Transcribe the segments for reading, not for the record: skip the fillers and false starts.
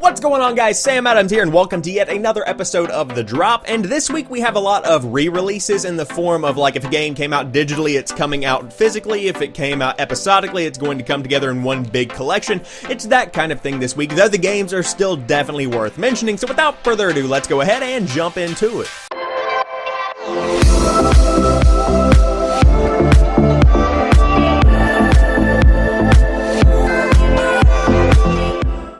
What's going on, guys? Sam Adams here, and welcome to yet another episode of The Drop. And this week we have a lot of re-releases in the form of, like, if a game came out digitally, it's coming out physically. If it came out episodically, it's going to come together in one big collection. It's that kind of thing this week, though the games are still definitely worth mentioning. So without further ado, let's go ahead and jump into it.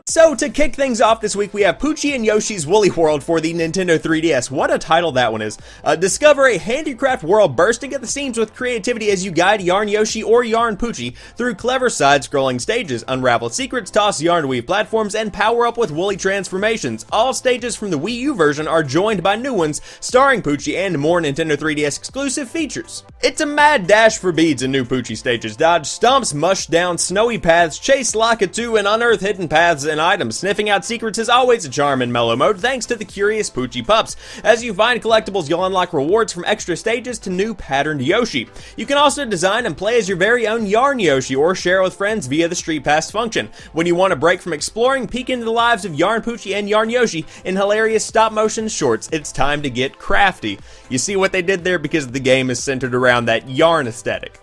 So, to kick things off this week, we have Poochy and Yoshi's Woolly World for the Nintendo 3DS. What a title that one is. Discover a handicraft world bursting at the seams with creativity as you guide Yarn Yoshi or Yarn Poochy through clever side-scrolling stages, unravel secrets, toss yarn to weave platforms, and power up with woolly transformations. All stages from the Wii U version are joined by new ones, starring Poochy and more Nintendo 3DS exclusive features. It's a mad dash for beads in new Poochy stages. Dodge stumps, mush down snowy paths, chase Lakitu, and unearth hidden paths and items. Sniffing out secrets is always a charm in mellow mode thanks to the curious Poochy pups. As you find collectibles, you'll unlock rewards from extra stages to new patterned Yoshi. You can also design and play as your very own Yarn Yoshi or share with friends via the Street Pass function. When you want a break from exploring, peek into the lives of Yarn Poochy and Yarn Yoshi in hilarious stop-motion shorts. It's time to get crafty. You see what they did there because the game is centered around that yarn aesthetic.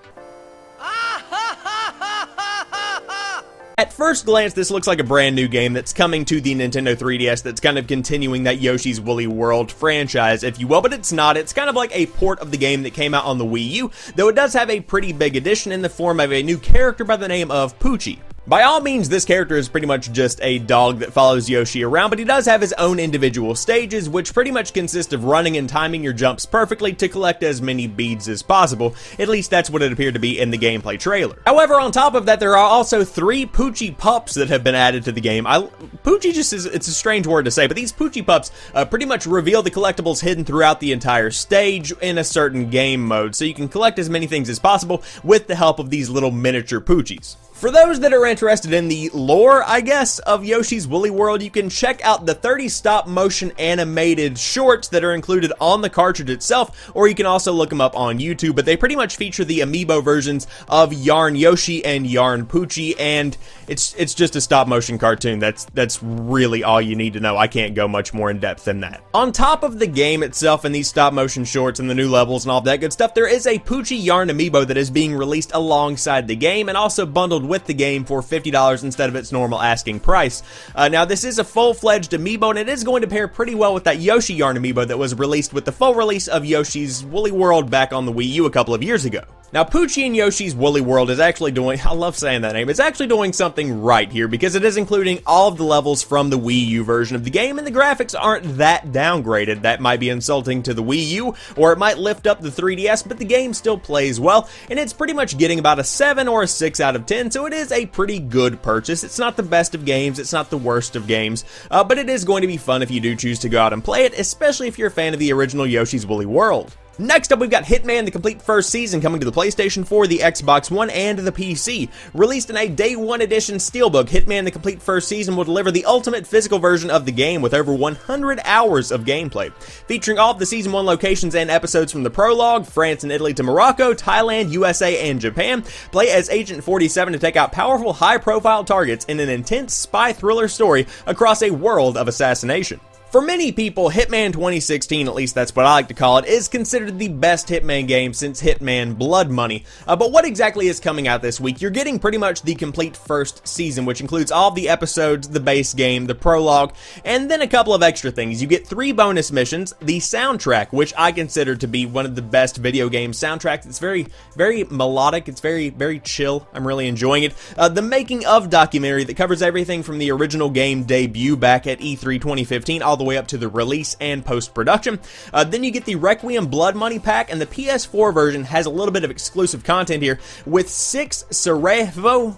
At first glance, this looks like a brand new game that's coming to the Nintendo 3DS that's kind of continuing that Yoshi's Woolly World franchise, if you will, but it's not. It's kind of like a port of the game that came out on the Wii U, though it does have a pretty big addition in the form of a new character by the name of Poochy. By all means, this character is pretty much just a dog that follows Yoshi around, but he does have his own individual stages, which pretty much consist of running and timing your jumps perfectly to collect as many beads as possible. At least that's what it appeared to be in the gameplay trailer. However, on top of that, there are also 3 Poochy pups that have been added to the game. Poochy just is, it's a strange word to say, but these Poochy pups pretty much reveal the collectibles hidden throughout the entire stage in a certain game mode, so you can collect as many things as possible with the help of these little miniature Poochies. For those that are interested in the lore, I guess, of Yoshi's Woolly World, you can check out the 30 stop-motion animated shorts that are included on the cartridge itself, or you can also look them up on YouTube, but they pretty much feature the amiibo versions of Yarn Yoshi and Yarn Poochy, and it's just a stop-motion cartoon. That's really all you need to know. I can't go much more in depth than that. On top of the game itself and these stop-motion shorts and the new levels and all that good stuff, there is a Poochy Yarn amiibo that is being released alongside the game and also bundled with the game for $50 instead of its normal asking price. Now, this is a full-fledged amiibo, and it is going to pair pretty well with that Yoshi Yarn amiibo that was released with the full release of Yoshi's Woolly World back on the Wii U a couple of years ago. Now, Poochy and Yoshi's Woolly World is actually doing, I love saying that name, it's actually doing something right here because it is including all of the levels from the Wii U version of the game, and the graphics aren't that downgraded. That might be insulting to the Wii U, or it might lift up the 3DS, but the game still plays well, and it's pretty much getting about a 7 or a 6 out of 10, so it is a pretty good purchase. It's not the best of games, it's not the worst of games, but it is going to be fun if you do choose to go out and play it, especially if you're a fan of the original Yoshi's Woolly World. Next up, we've got Hitman, the complete first season, coming to the PlayStation 4, the Xbox One, and the PC. Released in a Day 1 edition steelbook, Hitman, the complete first season will deliver the ultimate physical version of the game with over 100 hours of gameplay. Featuring all of the Season 1 locations and episodes from the prologue, France and Italy to Morocco, Thailand, USA, and Japan. Play as Agent 47 to take out powerful, high-profile targets in an intense spy thriller story across a world of assassination. For many people, Hitman 2016, at least that's what I like to call it, is considered the best Hitman game since Hitman Blood Money. But what exactly is coming out this week? You're getting pretty much the complete first season, which includes all the episodes, the base game, the prologue, and then a couple of extra things. You get 3 bonus missions, the soundtrack, which I consider to be one of the best video game soundtracks. It's very, very melodic. It's very, very chill. I'm really enjoying it. The making of documentary that covers everything from the original game debut back at E3 2015 all the way up to the release and post-production. Then you get the Requiem Blood Money pack, and the PS4 version has a little bit of exclusive content here with 6 the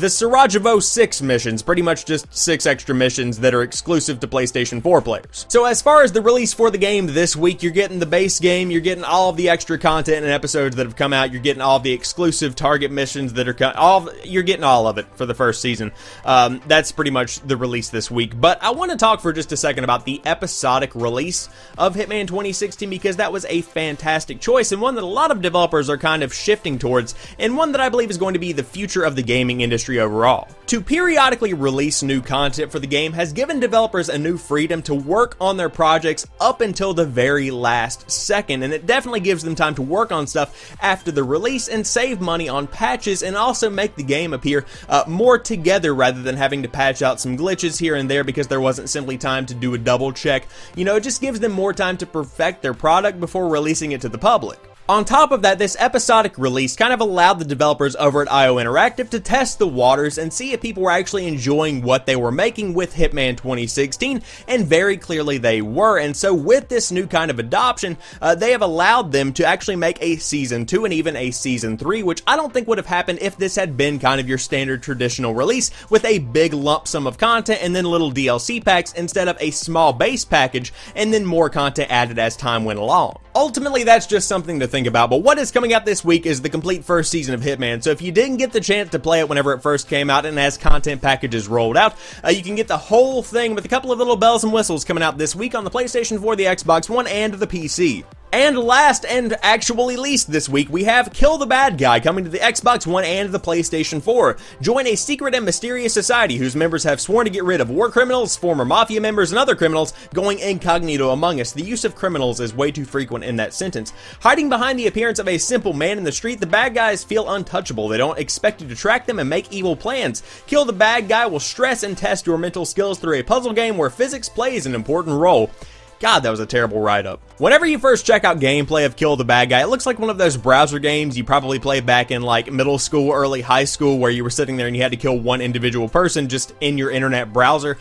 Sarajevo 6 missions, pretty much just 6 extra missions that are exclusive to PlayStation 4 players. So as far as the release for the game this week, you're getting the base game, you're getting all of the extra content and episodes that have come out, you're getting all of the exclusive target missions that are you're getting all of it for the first season. That's pretty much the release this this week, but I want to talk for just a second about the episodic release of Hitman 2016 because that was a fantastic choice and one that a lot of developers are kind of shifting towards, and one that I believe is going to be the future of the gaming industry overall. To periodically release new content for the game has given developers a new freedom to work on their projects up until the very last second, and it definitely gives them time to work on stuff after the release and save money on patches and also make the game appear more together rather than having to patch out some glitches here and there because there wasn't simply time to do a double check. You know, it just gives them more time to perfect their product before releasing it to the public. On top of that, this episodic release kind of allowed the developers over at IO Interactive to test the waters and see if people were actually enjoying what they were making with Hitman 2016, and very clearly they were. And so with this new kind of adoption, they have allowed them to actually make a Season 2 and even a Season 3, which I don't think would have happened if this had been kind of your standard traditional release with a big lump sum of content and then little DLC packs instead of a small base package and then more content added as time went along. Ultimately, that's just something to think about, but what is coming out this week is the complete first season of Hitman, so if you didn't get the chance to play it whenever it first came out and as content packages rolled out, you can get the whole thing with a couple of little bells and whistles coming out this week on the PlayStation 4, the Xbox One, and the PC. And last and actually least this week, we have Kill the Bad Guy coming to the Xbox One and the PlayStation 4. Join a secret and mysterious society whose members have sworn to get rid of war criminals, former mafia members, and other criminals going incognito among us. The use of criminals is way too frequent in that sentence. Hiding behind the appearance of a simple man in the street, the bad guys feel untouchable. They don't expect you to track them and make evil plans. Kill the Bad Guy will stress and test your mental skills through a puzzle game where physics plays an important role. God, that was a terrible write-up. Whenever you first check out gameplay of Kill the Bad Guy, it looks like one of those browser games you probably played back in like middle school, early high school, where you were sitting there and you had to kill one individual person just in your internet browser.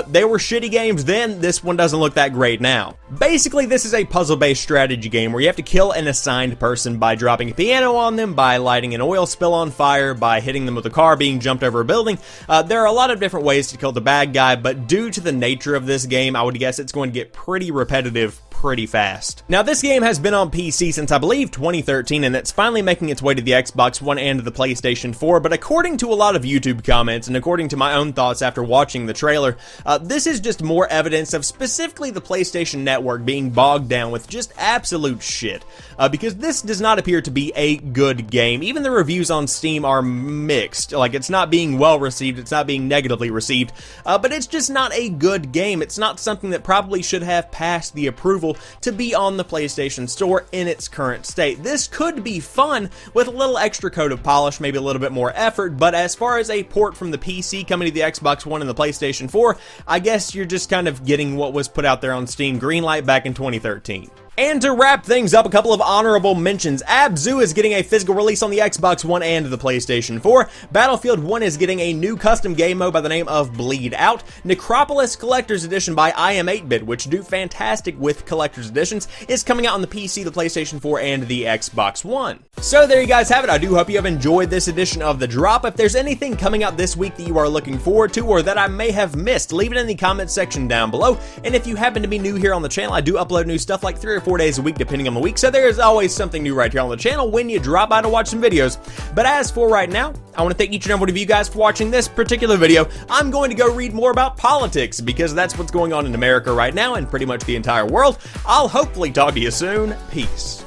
They were shitty games then. This one doesn't look that great now. Basically, this is a puzzle-based strategy game where you have to kill an assigned person by dropping a piano on them, by lighting an oil spill on fire, by hitting them with a car, being jumped over a building. There are a lot of different ways to kill the bad guy, but due to the nature of this game, I would guess it's going to get pretty repetitive pretty fast. Now, this game has been on PC since I believe 2013, and it's finally making its way to the Xbox One and the PlayStation 4, but according to a lot of YouTube comments and according to my own thoughts after watching the trailer, this is just more evidence of specifically the PlayStation Network being bogged down with just absolute shit, because this does not appear to be a good game. Even the reviews on Steam are mixed. Like, it's not being well received, it's not being negatively received, but it's just not a good game. It's not something that probably should have passed the approval to be on the PlayStation Store in its current state. This could be fun with a little extra coat of polish, maybe a little bit more effort, but as far as a port from the PC coming to the Xbox One and the PlayStation 4, I guess you're just kind of getting what was put out there on Steam Greenlight back in 2013. And to wrap things up, a couple of honorable mentions. Abzu is getting a physical release on the Xbox One and the PlayStation 4. Battlefield 1 is getting a new custom game mode by the name of Bleed Out. Necropolis Collector's Edition by I Am 8-Bit, which do fantastic with Collector's Editions, is coming out on the PC, the PlayStation 4, and the Xbox One. So there you guys have it. I do hope you have enjoyed this edition of The Drop. If there's anything coming out this week that you are looking forward to or that I may have missed, leave it in the comments section down below. And if you happen to be new here on the channel, I do upload new stuff like 3 or 4 days a week depending on the week, so there is always something new right here on the channel when you drop by to watch some videos. But as for right now, I want to thank each and every one of you guys for watching this particular video. I'm going to go read more about politics because that's what's going on in America right now and pretty much the entire world. I'll hopefully talk to you soon. Peace.